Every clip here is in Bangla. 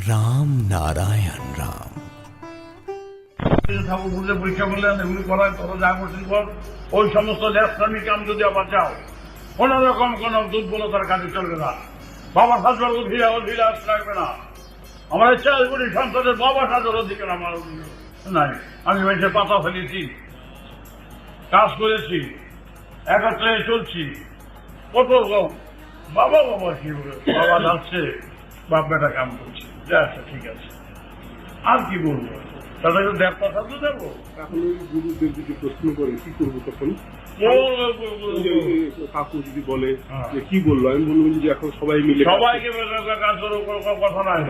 রাম নারায়ণ রাম। ঠাকুর বুঝে পরীক্ষা করলেন এগুলি করায় তত যা করছেন কর। ওই সমস্ত লেফটানি কাম যদি আবার যাও, কোন রকম কোন দুর্বলতার কাজে চলবে না। বাবা সাজবার অধীরে আসতে লাগবে না। আমার 4 কোটি সন্তানের বাবা সাজার অধিকার আমার নাই। আমি মানুষের পাতা ফেলেছি, কাজ করেছি, একত্রে চলছি। কত বাবা বাবা কি বাবা যাচ্ছে, বাপ বেটা কাম করছে, যা আছে ঠিক আছে, আর কি বলবো? তাদের দেড় কথা তো দেবো। এখন ওই গুরুদের যদি প্রশ্ন করে কি করবো তখন? কাকু যদি বলে যে কি বললো, আমি বলবো যে এখন সবাই মিলে সবাইকে কাজ করে কথা নাই।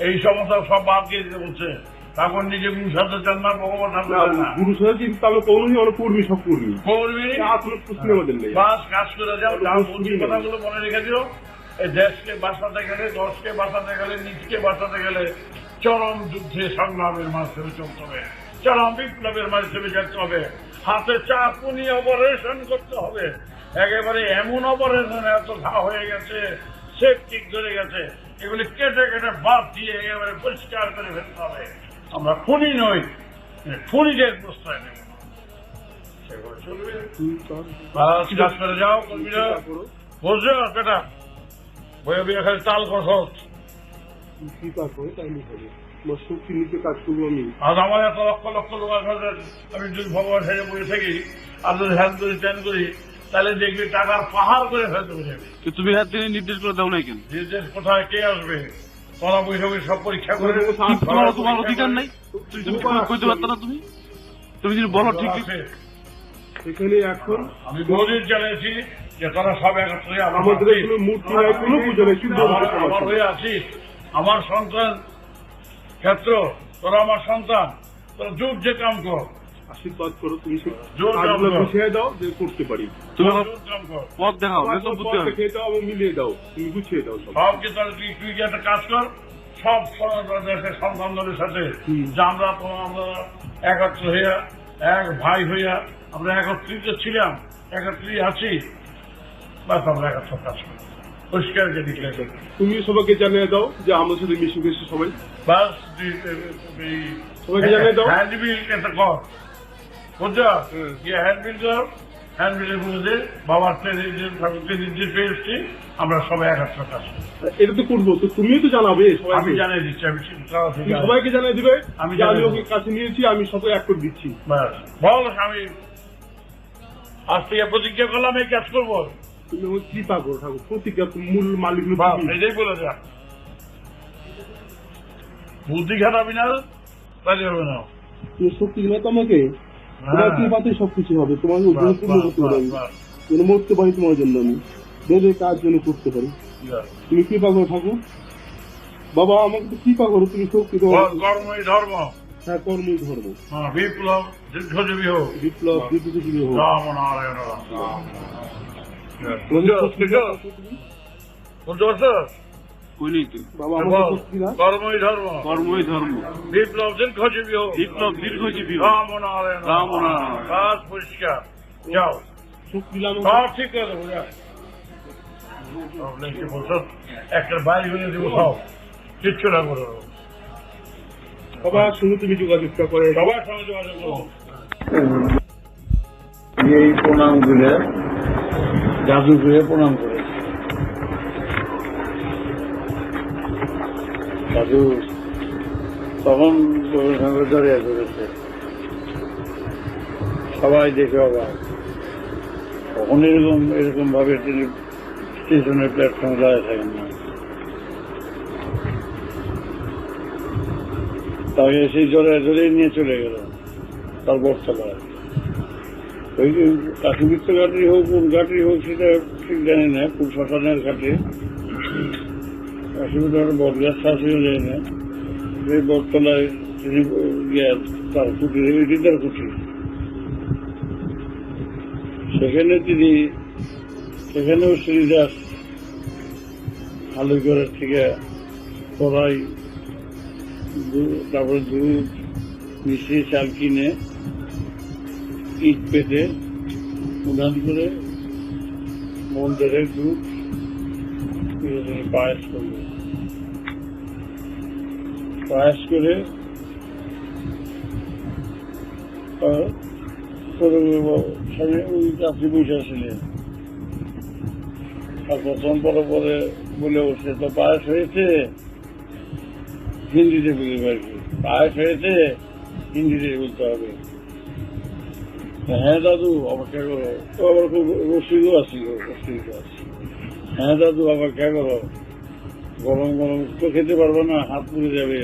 এই সমস্যা সব বাদ দিয়ে দিতে বলছে। তখন নিজে গুরু সাথে চান না, ভগবান সাথে চান না। গুরু সাহেব কিন্তু তাহলে কর্মী অনেক কর্মী, সব কর্মী আসলে প্রশ্ন আমাদের নেই। বাস কাজ করে যাও, যাও বলছি কথাগুলো মনে রেখে দিও। এই দেশকে বাঁচাতে গেলে, দশকে বাঁচাতে গেলে, নিজকে বাঁচাতে গেলে চরম যুদ্ধে সংগ্রামের মাধ্যমে চলতে হবে, চরম বিপ্লবের মাধ্যমে চলতে হবে। হাতে চাকুনি অপারেশন করতে হবে, একেবারে এমন অপারেশন, এত ঘা হয়ে গেছে, সেপটিক ধরে গেছে, এগুলি কেটে কেটে বাদ দিয়ে একেবারে পরিষ্কার করে ফেলতে হবে। আমরা খুনি নই, খুনিদের প্রশ্রয় নেব না। সেগুলো চলবে। কাজ করে যাও কর্মীরা, বুঝছো বেটা? বইয়ে বইয়ে খালি তাল কসত। কৃপা করে তাইলে হবে, তোমার শক্তি নিতে কাজ করবো আমি। আজ আমার এত লক্ষ লক্ষ লোক আছে, আমি যদি ভগবান সাইডে বসে থাকি আর যদি হেল্প করি চ্যান করি, তাহলে দেখবি টাকার পাহাড় করে ফেলতে যাবে। তুমি হাত থেকে নির্দেশ করে দাও নাই কেন? নির্দেশ কোথায় কে আসবে? তোরা বসে বসে সব পরীক্ষা করে। তোমার অধিকার নাই, তুমি কইতে পারতো না? তুমি তুমি যদি বলো ঠিক আছে। এখানে এখন আমি বহুদিন জানিয়েছি যে তোরা সব একত্রে আমাদের কোনো মূর্তি নাই, কোনো পুজো নেই, শুধু আমার হয়ে আছিস। আমার সন্তান ক্ষেত্র, তোরা আমার সন্তান, তোরা জোর যে কাম কর, আশীর্বাদ করো, তুমি জোর কাম কর, গুছিয়ে দাও যে করতে পারি। তুমি জোর কাম কর, পথ দেখাও, তো বুঝতে হবে। খেয়ে দাও এবং মিলিয়ে দাও, তুমি গুছিয়ে দাও সব। সবকে তাহলে তুই কি একটা কাজ কর, সব দেশের সন্তানদের সাথে যে আমরা একত্র হইয়া, এক ভাই হইয়া আমরা একত্রিত ছিলাম, একত্রিত আছি, বাস আমরা একত্র কাজ করি, পরিষ্কারকে ডিক্লেয়ার করি। তুমি সবাইকে জানিয়ে দাও যে আমাদের সাথে মিশে গেছে সবাই, বাস সবাইকে জানিয়ে দাও। হ্যান্ডবিল একটা কর, বুঝছো? গিয়ে হ্যান্ডবিল কর, হ্যান্ডবিলের মধ্যে বাবার ঠাকুরকে নির্দেশ পেয়ে এসছি, আমরা সবাই একত্র কাজ করি। এটা তো করবো, তো তুমিও তো জানাবে আমি সবাইকে। জানিয়ে দিচ্ছি, আমি তুমি সবাইকে জানিয়ে দিবে আমি যে আমি জানিয়ে ওকে কাছে নিয়েছি, আমি সবাই এক করে দিচ্ছি। ব্যাস বল, আমি আজ থেকে প্রতিজ্ঞা করলাম এই কাজ করবো। তুমি আমার কৃপা করো ঠাকুর, প্রতিজ্ঞা মূল মালিক এটাই বলে যা, বুদ্ধি খাটাবি না, তাহলে হবে না। তুমি শক্তি দিলে তোমাকে, তোমার কৃপাতে সবকিছু হবে, তোমাকে পূর্ণ করতে পারি, যেন মরতে পারি তোমার জন্য, আমি বেড়ে কাজ যেন করতে পারি। তুমি কৃপা করো ঠাকুর, বাবা আমাকে তো কৃপা করো, তুমি শক্তি দাও। কর্মই ধর্ম, হ্যাঁ কর্মই ধর্ম, বিপ্লব দীর্ঘজীবী হোক, বিপ্লব বিপ্লবী হোক। রাম নারায়ণ রাম। বুঝতে পারছো? কইনি তো। বাবা আমাকে শক্তি দাও। কর্মই ধর্ম, কর্মই ধর্ম, বিপ্লব দীর্ঘজীবী হোক, বিপ্লব দীর্ঘজীবী হোক। রাম নারায়ণ রাম নারায়ণ। কাজ পরিষ্কার, যাও শক্তি দিলাম। সব ঠিক করে দেবো। বলছো একটা বাড়ি হয়ে দেবো, সব কিচ্ছু না করে দেবো। সবার সঙ্গে তুমি যোগাযোগটা করে সবার সঙ্গে যোগাযোগ করবো। এই প্রণাম করে জাদু করে প্রণাম করে জাদু তখন সঙ্গে জড়িয়ে ধরেছে, সবাই দেখে অবাক। তখন এরকম ভাবে তিনি স্টেশনের প্ল্যাটফর্মে দাঁড়িয়ে থাকেন না, তাকে সেই জড়িয়ে নিয়ে চলে গেল তার বর্তমানে। ওই কাশ্মীর ঘাটি হোক, কোন ঘাটি হোক সেটা ঠিক জানি না, কোন শ্মশানের ঘাটে কাশ্মীর বদগাছ ছিল জানি না, সেই বটতলায় তিনি তার কুটির, এটি তার কুটির। সেখানেও শ্রীদাস আলুঘরের থেকে কড়াই, তারপরে দুধ, মিষ্টি, চাল কিনে ইট পেতে উদান করে মন্দিরের দুধ পায়েস করবে। পায়েস করে ওই কাছে বসে ছিলেন। আর প্রথম পরে পরে বলে উঠছে, তো পায়েস হয়েছে, হিন্দিতে বলবে আর কি, পায়েস হয়েছে হিন্দিতে বলতে হবে। হ্যাঁ দাদু অপেক্ষা করো, তো আবার খুব রসিদও আসছিল, হ্যাঁ দাদু অপেক্ষা করো, গরম গরম তো খেতে পারবো না, হাত পুড়ে যাবে,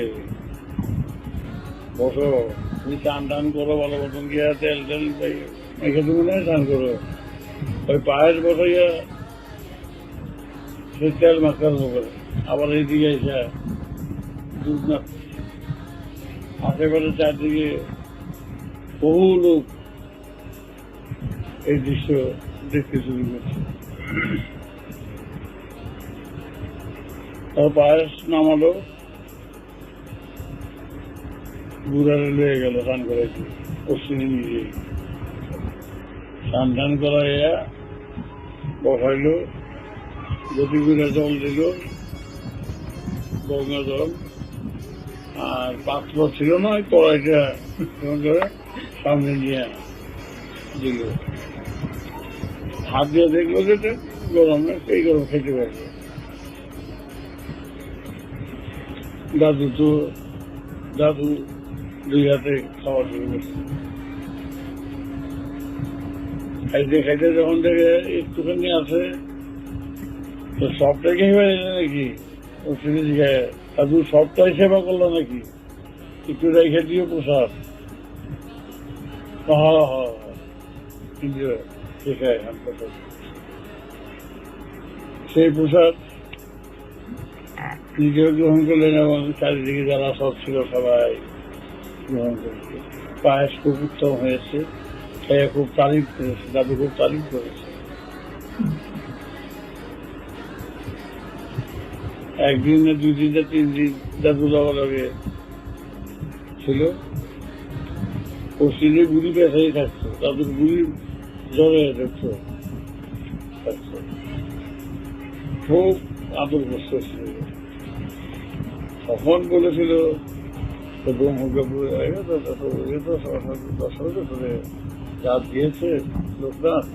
বসো, তুমি চান টান করো, ভালো মতন গিয়া তেল টেল মেখে তুমি না চান করো, ওই পায়েস বসাইয়া সে তেল মাখার করে আবার এইদিকে এসে দুধ না আশেপাশে চারদিকে বহু লোক এই দৃশ্য দেখতে শুরু করছে। তার পায়েস নামালো, বুড়ারে লয়ে গেল স্নান করাইতে, অশ্বিনী নিজে স্নান টান করাইয়া বসাইল, গতি করে জল দিল, গঙ্গা জল, আর পাত্র ছিল না, ওই কড়াইটা সামনে নিয়ে দিল, হাত দিয়ে দেখলো যেটা গরম না, সেই গরম খেতে পারবে। দাদু দুই হাতে খাওয়া শুরু করছে। খাইতে খাইতে যখন দেখে একটুখানি আছে, তো সবটাই খেয়ে ফেলেছে নাকি, ও শুনে জিজ্ঞাসা, দাদু সবটাই সেবা করলো নাকি, একটু রেখে দিয়ে প্রসাদ, কিন্তু শেখায় প্রসাদ, সেই প্রসাদ নিজেও গ্রহণ করলেন এবং চারিদিকে যারা সব ছিল সবাই গ্রহণ করেছে। পায়েস খুব উত্তম হয়েছে, খেয়ে খুব তারিফ করেছে, দাদু খুব তারিফ করেছে। একদিন না 2 দিন না 3 দিন দাদু লগে ছিল, পশ্চিমে গুলি পেশাই থাকতো, দাদুর গুলি জ্বরে থাকতো, খুব আদর করছিল। তখন বলেছিল যা দিয়েছে লোকনাথ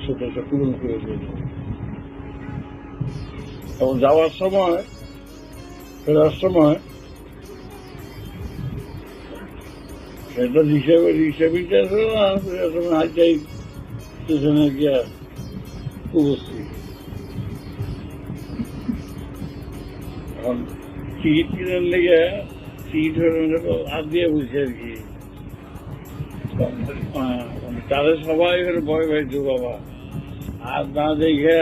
সেটা পূরণ করে দিয়েছে। তখন যাওয়ার সময়, ফেরার সময় সেটা হিসাবিটা হাইটাই স্টেশনে গিয়া উপস্থিত। এখন টিকিট কিনার লেগে টিকিট হাত দিয়ে বুঝছে আর কি, তাদের সবাই ভয় পাইতো বাবা, হাত না দেখে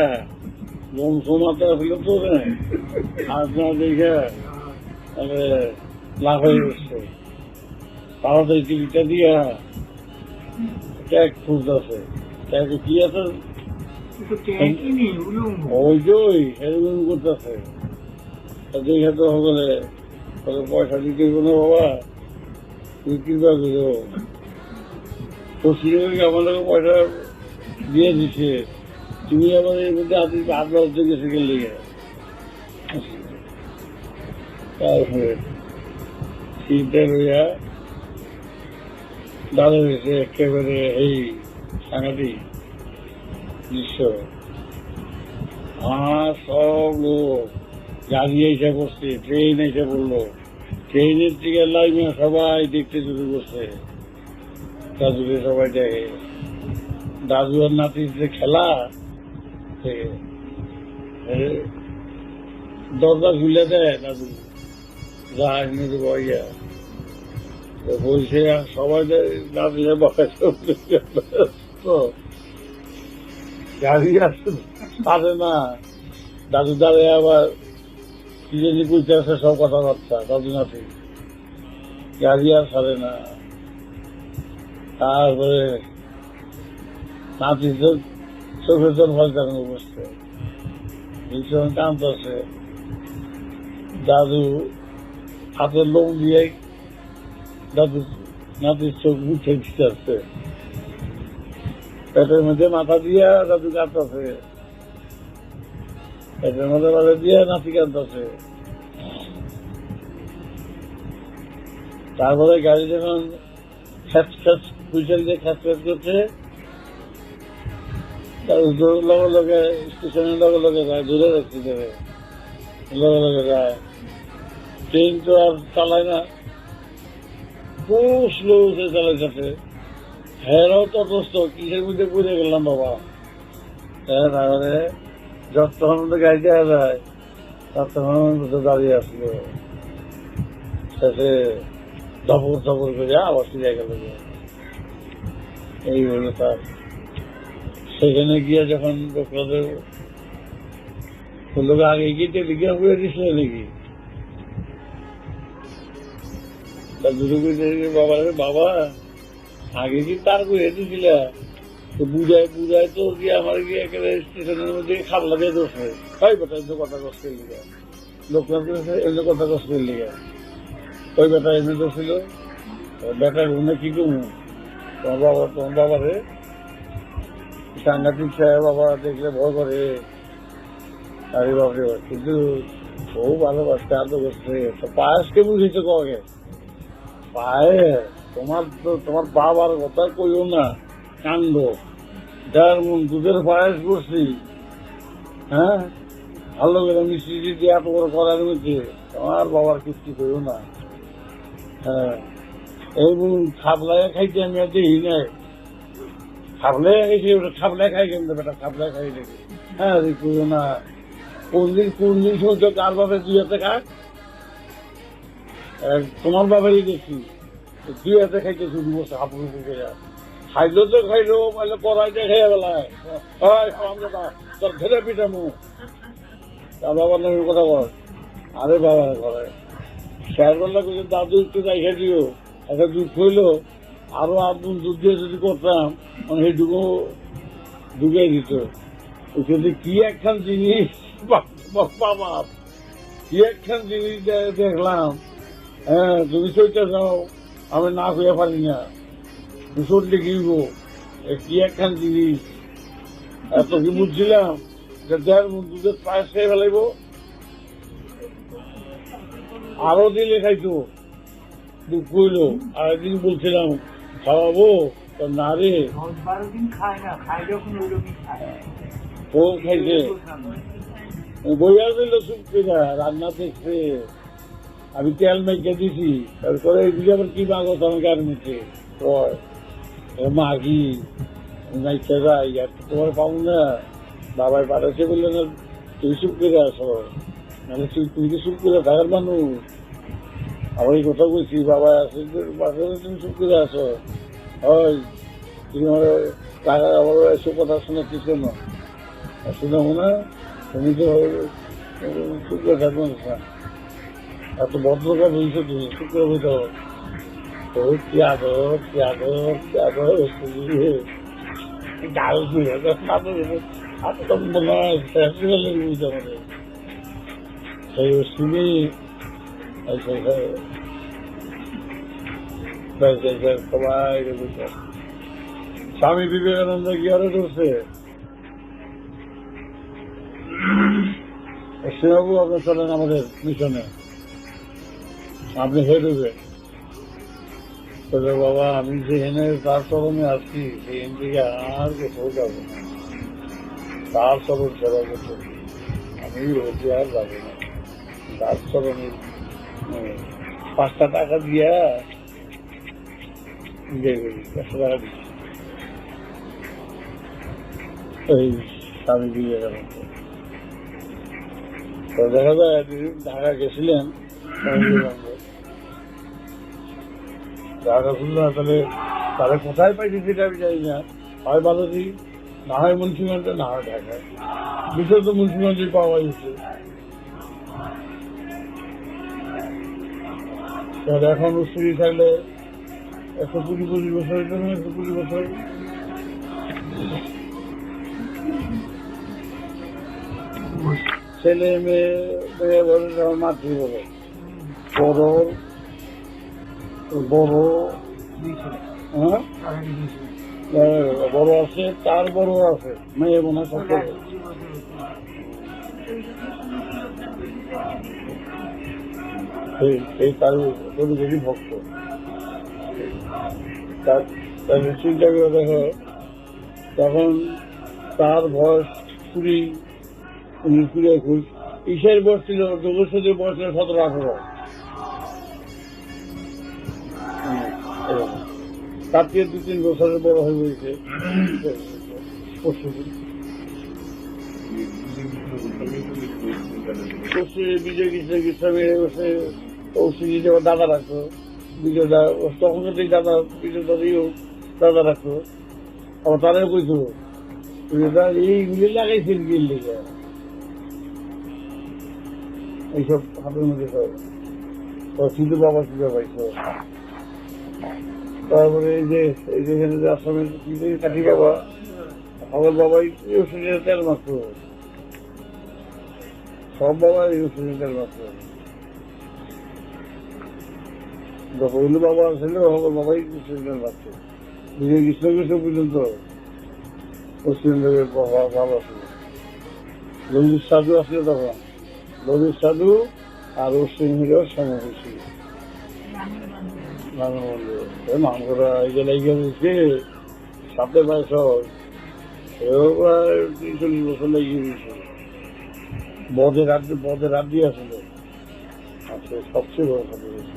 লোম সোমাতে আসলে তো হাত না দেখে লাভ হয়ে গেছে। তাড়াতাড়ি টিকিটটা দিয়া ট্যাগ খুঁজতেছে, ট্যাগে কি আছে ওই যে ওই এরকম করতেছে, দেখে তো সকলে পয়সা দিতে কোনো বাবা তুই কৃপা করো, পশ্চিমবঙ্গে আমাদেরকে পয়সা দিয়ে দিচ্ছে, তুমি আবার এর মধ্যে হাত বাড়তে গেছে গেলে তারপরে চিন্তা লইয়া দাদা হয়েছে একেবারে এই সাংঘাতিক দৃশ্য। আর সব লোক গাড়ি এসে পড়ছে, ট্রেন এসে পড়লো, ট্রেনের থেকে লাইনে সবাই দেখতে শুরু করছে, দাদুকে সবাই দেখে, দাদু আর নাতির যে খেলা, দরজা খুলে দেয় দাদু, যা এমনি বইয়া বলছে, সবাই দাদু গাড়ি আসছে পারে না, দাদু দাঁড়িয়ে আবার কি জানি করতে আসে সব কথাবার্তা, দাদু নাতি গাড়ি আর ছাড়ে না। তারপরে নাতি চোখের জল ফালতানো বসছে, ভীষণ কাঁদতেছে, দাদু হাতের লোম দিয়ে দাদু নাতির চোখ মুছে দিতে আসছে, পেটের মধ্যে মাথা দিয়া দাদু কাঁদতেছে, পেটের মধ্যে মাথা দিয়া নাতি কাঁদতেছে। তারপরে গাড়ি যখন খ্যাচ খ্যাচ হুইসেল দিয়ে খ্যাচ খ্যাচ করছে, তার লগে লগে স্টেশনের লগে লগে যায়, দূরে রাখতে দেবে, লগে লগে যায়। ট্রেন তো আর চালায় না, খুব স্লো চালাইছে। হেরাও তটস্থ, কিসের মধ্যে পড়ে গেলাম বাবা। হ্যাঁ, তারপরে যতক্ষণ মধ্যে গাড়ি দেওয়া যায় ততক্ষণ মধ্যে দাঁড়িয়ে আসলো, শেষে ধপর ধপর করে আবার ফিরে গেল। এই হলো তার। সেখানে গিয়ে যখন লোক আগে গিয়ে টেলিগ্রাম করে দিছিল নাকি, তার দুটো বাবা আগে কি তার করে দিছিল, বুঝায় তো গিয়ে আমার গিয়ে একেবারে স্টেশনের মধ্যে খাবলা দিয়ে দোষ হয়। তাই বেটা এমনি কথা কষ্ট লিখে, লোকনাথ এমনি কথা কষ্ট লিখে, ওই বেটা এমনি দোষ ছিল। বেটার গুণে কি কমু, তোমার বাবারে সাংঘাতিক সাহেব বাবা দেখলে ভয় করে। আরে বাবরে, কিন্তু খুব ভালোবাসতে আদৌ করছে। তো পায়েসকে বুঝেছে কগে পায়ে, তোমার বাবার কথা কইও না, কান্দ। যার মন দুধের পায়েস করছি, হ্যাঁ, ভালো করে মিষ্টি দিয়ে এত বড় করার মধ্যে তোমার বাবার কিস্তি কইও না। হ্যাঁ, এই খাবলায় খাইতে আমি আর দেখি নাই। খাবলায় খাইছি, ওটা খাবলায় খাই কেন বেটা, খাবলায় খাই দেখি। হ্যাঁ, কইও না। কোন দিন শুনছ কার বাপের 2 হাতে খায়? তোমার বাবারই দেখছি 2 হাতে খাইতে শুরু করছে, হাপুর খাইলো তো খাইলো, মানে কড়াইতে খেয়ে বেলায় তোর ঘেরে পিঠামু। তার বাবার নামে কথা বল। আরে বাবা করে শেয়ার করলে দাদু একটু রাইখে দিও, একটা দুধ খইলো, আরো আদুন দুধ দিয়ে যদি করতাম মানে সেইটুকু ঢুকিয়ে দিত। ওখানে কি একখান জিনিস বাবা, কি একখান জিনিস দেখলাম। হ্যাঁ, তুমি চলতে যাও, আমি না খুঁজে পারি না, চললে কিনব। কি একখান জিনিস, এত কি বুঝছিলাম যে 1.5 মণ দুধের পায়েস খেয়ে ফেলাইব। আরো দিলে খাইতো, দুঃখ হইল। আর একদিন বলছিলাম খাওয়াবো, না রে, 10-12 দিন খায় না, খাই যখন ওই রকমই খায়। ও খাইছে, বইয়া দিল চুপ করে, রান্না দেখছে, আমি তেল মেখে দিছি। তারপরে এদিকে আবার কি মাগো তোমার গার মেখে মাগি নাইতে যাই, আর তোমার পাবো না, বাবাই পাঠাচ্ছে বললে না তুই চুপ করে আসো, মানে তুমি কি চুপ করে থাকার মানুষ? আবার এই কথা বলছি, বাবা আছে তুমি চুপ করে আসো। হয় তুমি আমার টাকা আবার এসব কথা শোনাচ্ছিস কেন? শুনাবো না, তুমি তো চুপ করে থাকবো না। এত ভদ্রতা বলছো তুমি, চুপ করে বলতে হবে। কি আদর, কি আদর, কি আদর, ডাল দিয়ে মনে হয় ফেস্টিভ্যালের বুঝতে পারে সেই শুনে সবাই স্বামী বিবেকানন্দ কি আরো করছে। সেবাবু আপনার চলেন আমাদের মিশনে, আপনি হেড হবেন। বাবা আমি যেখানে তার চরণে আসছি সেখান থেকে আর কোথাও যাবো না, তার চরণ সেবা করতে আমি হতে আর যাবো না। তার চরণে 5টা টাকা দিয়া 100 টাকা দিচ্ছি এই স্বামী বিবেকানন্দ। তো দেখা যায় ঢাকা গেছিলেন ঢাকা শুনলো না, তাহলে তারা কোথায় পাইছে সেটা আমি জানি না। হয় বালাজি, না হয় মুন্সিগঞ্জে, না হয় ঢাকায়। বিশেষ তো মুন্সিগঞ্জে পাওয়া গেছে। এখন স্ত্রী থাকলে 120-25 বছর, 120 বছর ছেলে মেয়ে বলে মাতৃ বলে, বড় হ্যাঁ বড় আছে, তার বড় আছে, মেয়ে মনে হয় এই তার ভক্ত। তাহলে চিন্তা করে দেখো, তখন তার বয়স 20-21, ঈশের বয়স ছিল, যোগেশ্বরের বয়স ছিল 17-18। তার থেকে 2-3 বছরের বড় হয়ে গেছে পরশুদিন। বিজয় কৃষ্ণ গোস্বামীর বসে ঔষধি যেমন দাদা রাখতো, বিজয়দা তখন থেকেই দাদা, বিজয়দাদিও দাদা রাখতো। আবার তাদের কইতো এইগুলি লাগাইছিল গিল লেগে, এইসব হাতের মধ্যে সব সিধু বাবা পূজা পাইছো। তারপরে এই যে এখানে যে আসামের কাঠি বাবা, আমার বাবাই ওষুধের তেল মাত্র, সব বাবা এই ওষুধের তেল মাত্র। যখন বাবা ছিল আমার বাবাই ওষুধের তেল মাত্র। বিজয় কৃষ্ণ পর্যন্ত পশ্চিমবঙ্গের বাবা ভালো ছিল। ললিত সাধু আসলে তখন ললিত সাধু আর অশ্বিন হিরো সমবেশী মাংসরা দিচ্ছে সাথে বয়স প্রায় 30-40 বছর লেগে গেছে। বদের আড্ডি আসলে আচ্ছা, সবচেয়ে বড় সাথে গেছে।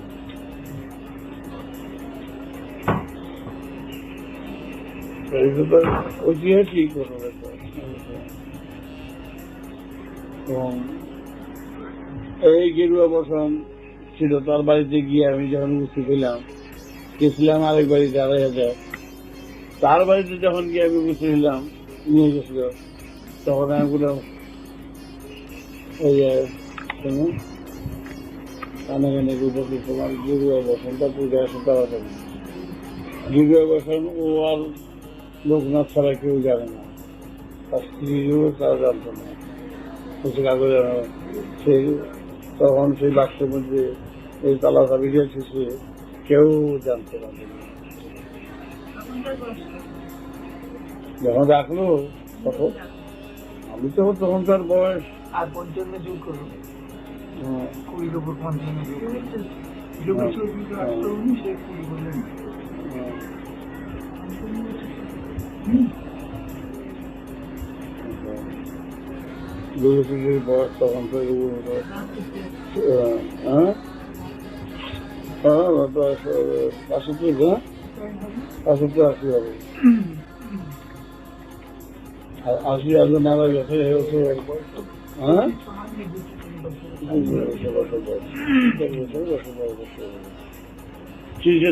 ঐতিহাসিক ঘটনা। এবং এই গেরুয়া বসন ছিল, তার বাড়িতে গিয়ে আমি যখন উপস্থিত হইলাম, গেছিলাম আরেক বাড়িতে 2,500। তার বাড়িতে যখন গিয়ে আমি উপস্থিত হইলাম, নিয়ে গেছিল, তখন আমি বললাম ওই কানে তোমার গেরুয়া বসনটা পূজা আছে তাড়াতাড়ি। গেরুয়া বসন ও আর লোকনাথ ছাড়া কেউ জানে না, তার স্ত্রীও তারা জানত না। কাগজ সেই তখন সেই বাক্সের মধ্যে এই তালা চাবি দিয়েছে, কেউ জানতে পারে। যখন রাখলো তখন আমি তখন তার বয়স আর 55 যোগ করো, 20 উপর 55 যোগ করো, 20 বললেন। বয়স তখন তো 80 হবে। আর 80 আগে মারা গেছে।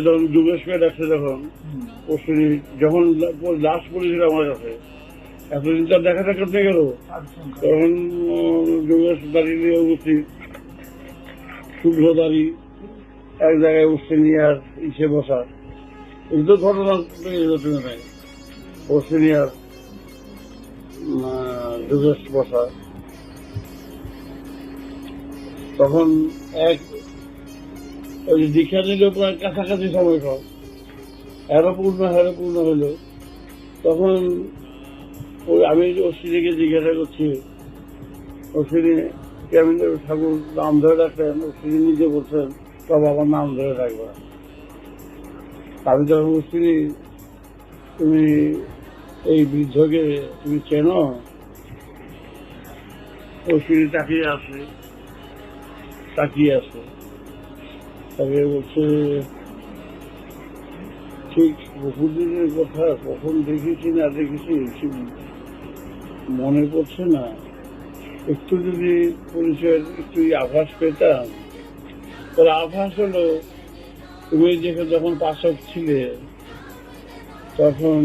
তখন যুগেশকে ডাকছে, যখন লাশ পড়েছিল আমার কাছে, এতদিন তার দেখা করতে গেল, তখন যোগেশ দাঁড়িয়ে উপস্থিত, শুভ্রদারি এক জায়গায় বসে নিয়ে আর ইসে বসা, এই তো ঘটনা নাই। বসে নিয়ে আর যোগেশ বসা, তখন এক ওই দীক্ষা নিল প্রায় কাছাকাছি সময় সব হেরপূর্ণ হইল। তখন ওই আমি অশ্বিনীকে জিজ্ঞাসা করছি, অশ্বিনী কেমন ঠাকুর নাম ধরে রাখতেন? অশ্বিনী নিজে বলছেন সব আমার নাম ধরে রাখবা। আমি তখন অশ্বিনী, তুমি এই বৃদ্ধকে তুমি চেনো? অশ্বিনী তাকিয়ে আছে, তাকে বলছে ঠিক বহুদিনের কথা, কখন দেখেছি না দেখেছি মনে পড়ছে না, একটু যদি পরিচয়ের একটু আভাস পেতাম। তার আভাস হলো তুমি যখন পাশক ছিলে তখন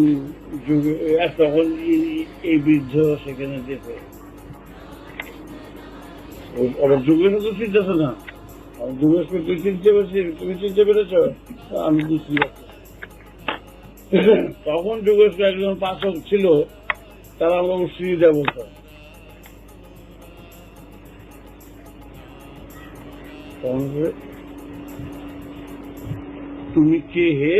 এই বৃদ্ধ সেখানে যেত। যুগের তো চিনতেছ না, যুগেশ তুই চিনতে পেরেছি, তুমি চিনতে পেরেছ? আমি বুঝতে পারছি। তখন যুগেশ একজন পাচক ছিল, তারা আমরা উৎসিদা বলতাম। তুমি কে হে?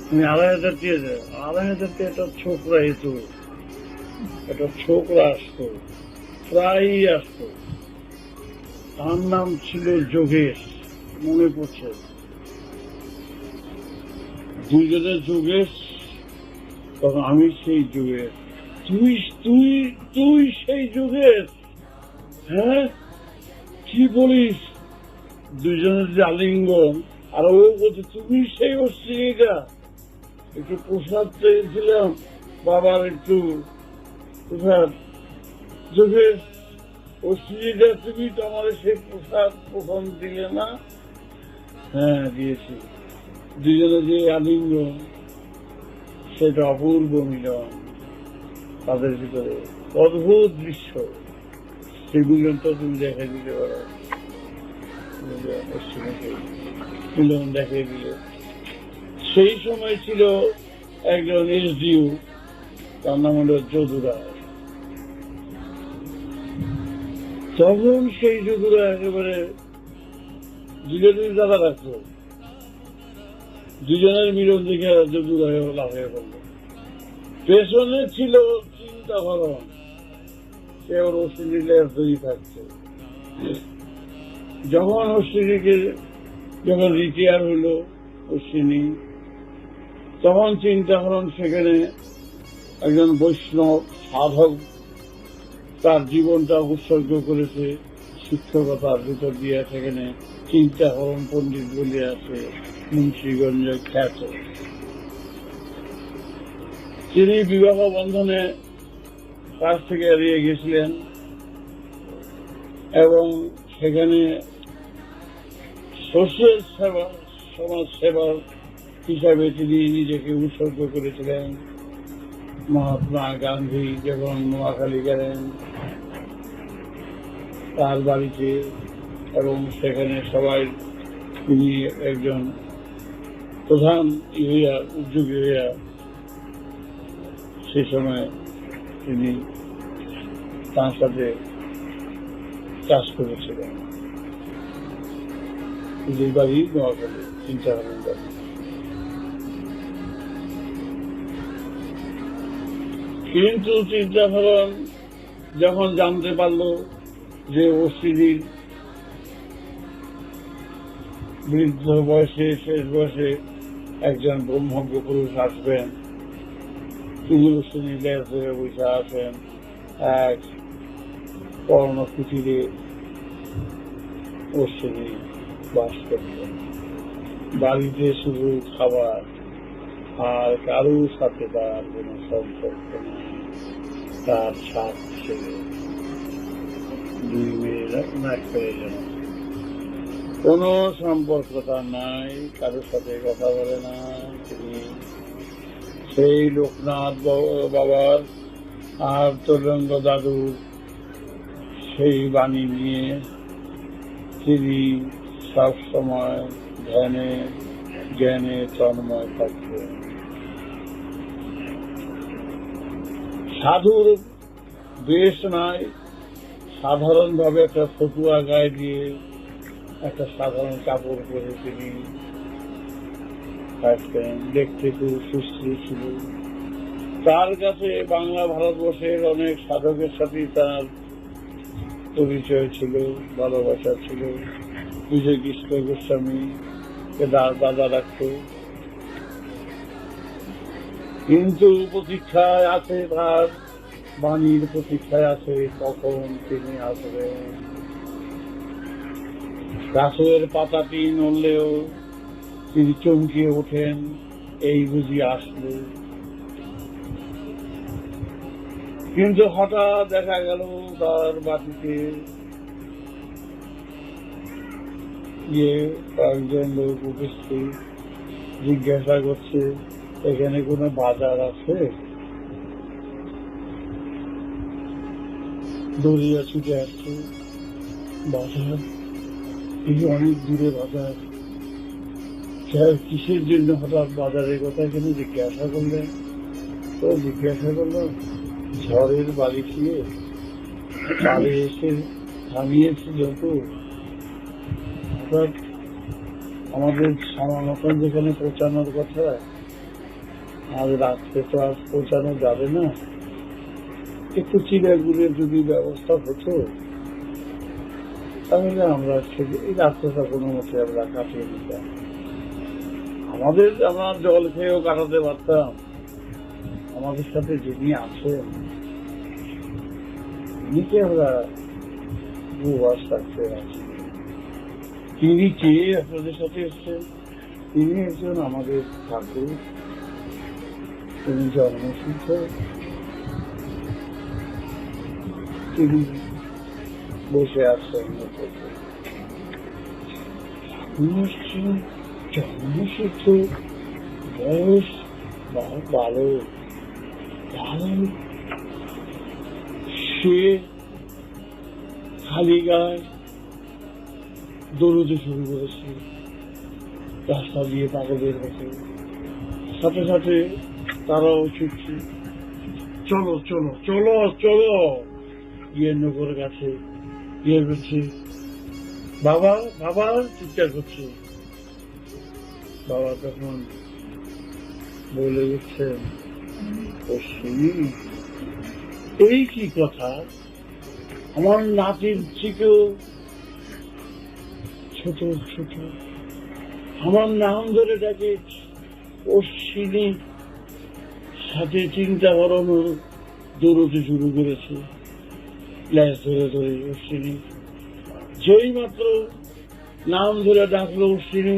তুমি 2,500 দিয়ে দেয়। 2,500 দিয়ে একটা ছোকরা হতো, একটা ছোকরা আসতো, প্রায়ই আসতো। তার নাম ছিল যোগেশ। মনে পড়ছে দুইজনের যুগে, তখন আমি সেই যুগের, তুই তুই তুই সেই যুগের। হ্যাঁ, কি বলিস? দুইজনের যে আলিঙ্গন, আর ও বলছে তুমি সেই অস্ট্রেলিয়া। একটু প্রসাদ চেয়েছিলাম বাবার, একটু প্রসাদ। যুগের অস্ট্রেলিয়া, তুমি তো আমাদের সেই প্রসাদ প্রথম দিলে না? হ্যাঁ, দিয়েছি। দুজনে যে আলিঙ্গন, সেটা অপূর্ব মিলন তাদের ভিতরে, অদ্ভুত দৃশ্য। সেই মিলন তো তুমি দেখে দিতে পারো, মিলন দেখে দিলে। সেই সময় ছিল একজন এসডিও, তার নাম হল যদুরায়। তখন সেই যদুরা একেবারে দুজনের দাদা রাখতো, দুজনের মিলন দেখে যদুরায় লাফিয়ে পড়ল। পেছনে ছিল চিন্তা ভরণ, সে ওর অস্ট্রেলিয়ার তৈরি থাকছে। যখন অশ্বিনীকে যখন রিটায়ার হলো অশ্বিনী, তখন চিন্তা করুন সেখানে একজন বৈষ্ণব সাধক তার জীবনটা উৎসর্গ করেছে শিক্ষকতার ভিতর দিয়ে। সেখানে চিন্তা করুন পণ্ডিত বলে আছে, মুন্সিগঞ্জে খ্যাত। তিনি বিবাহ বন্ধনে কাছ থেকে এড়িয়ে গেছিলেন এবং সেখানে সোশ্যাল সেবা, সমাজ সেবার হিসাবে তিনি নিজেকে উৎসর্গ করেছিলেন। মহাত্মা গান্ধী যখন নোয়াখালী গেলেন তার বাড়িতে, এবং সেখানে সবাই তিনি একজন প্রধান উদ্যোগী হইয়া সে সময় তিনি তার সাথে কাজ করেছিলেন। নিজের বাড়ি নোয়াখালী, চিন্তা করেন। কিন্তু চিন্তা করেন যখন জানতে পারল যে অশ্বিনীর বৃদ্ধ বয়সে, শেষ বয়সে একজন ব্রহ্মজ্ঞ পুরুষ আসবেন, তিনি অশ্বিনী লেজ ধরে বসে আছেন এক কর্ণকুটিরে। অশ্বিনী বাস করতেন, বাড়িতে শুধু খাবার, আর কারোর সাথে তার কোন সম্পর্ক নেই। তার সাত ছেলে, 2 মেয়েরা, এক ছেলে, কোন সম্পর্ক তার নাই, কারোর সাথে কথা বলে না। তিনি সেই লোকনাথ বাবার আর তরঙ্গ দাদুর সেই বাণী নিয়ে তিনি সব সময় ধ্যানে জ্ঞানে তন্ময় থাকতেন। সাধুর বেশ নাই, সাধারণভাবে একটা ফতুয়া গায়ে দিয়ে একটা সাধারণ কাপড় পরে তিনি থাকতেন। দেখতে খুব সুস্থির ছিল। তার কাছে বাংলা ভারতবর্ষের অনেক সাধকের সাথে তার পরিচয় ছিল, ভালোবাসা ছিল। বিজয় কৃষ্ণ গোস্বামী দাদা রাখত। কিন্তু প্রতীক্ষায় আছে, তার বাণীর প্রতীক্ষায় আছে কখন তিনি আসবেন। গাছের পাতাটি নড়লেও তিনি চমকিয়ে ওঠেন, এই বুঝি আসলো। কিন্তু হঠাৎ দেখা গেল তার বাড়িতে কয়েকজন লোক উপস্থিত, জিজ্ঞাসা করছে এখানে কোনো বাজার আছে? দৌড়িয়া ছুটে আসছে, বাজার? এই অনেক দূরে বাজার, কিসের জন্য হঠাৎ বাজারের কথা এখানে জিজ্ঞাসা করলেন? তো জিজ্ঞাসা করলো ঝড়ের বাড়ি খেয়ে বাড়ি এসে থামিয়েছিল তো, হঠাৎ আমাদের সামানকন যেখানে পৌঁছানোর কথা, আজ রাত্রে তো আজ পৌঁছানো যাবে না, একটু চিড়াগুড়ের যদি ব্যবস্থা হতো তাহলে আমরা এই রাস্তাটা কোনো মতে আমরা কাটিয়ে দিতাম। আমরা জল খেয়েও কাটাতে পারতাম। আমাদের সাথে যিনি আছেন তিনিকে আমরা উপবাস রাখতে আছি। তিনি কে আপনাদের সাথে এসছেন? তিনি একজন আমাদের ঠাকুর, তিনি জন্মসিদ্ধ, তিনি বসে আছেন জন্মসিদ্ধ, বয়স ভালো ভালো, সে খালি গায়ে দৌড়তে শুরু করেছে রাস্তা দিয়ে পাগলের কাছে। সাথে সাথে তারাও ছুটছে, চলো চলো চলো চলো, গিয়ে নগর কাছে গিয়ে বলছে বাবা বাবা চিৎকার করছে। বাবা তখন বলে উঠছেন, এই কি কথা, আমার নাতির থেকেও ছোট ছোট, আমার নাম ধরে ডাকে অশ্বিনী, সাথে চিন্তা করানো দৌড়তে শুরু করেছে ল্যাস ধরে ধরে। অশ্বিনী যেই মাত্র নাম ধরে ডাকলো অশ্বিনী,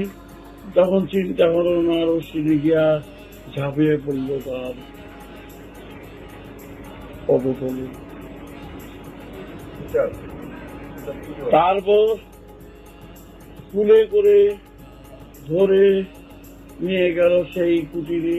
তখন চিন্তা করানো আর অশ্বিনী গিয়া ঝাঁপিয়ে পড়লো তার পদতলে। তারপর কুলে করে ধরে নিয়ে গেল সেই কুটিরে।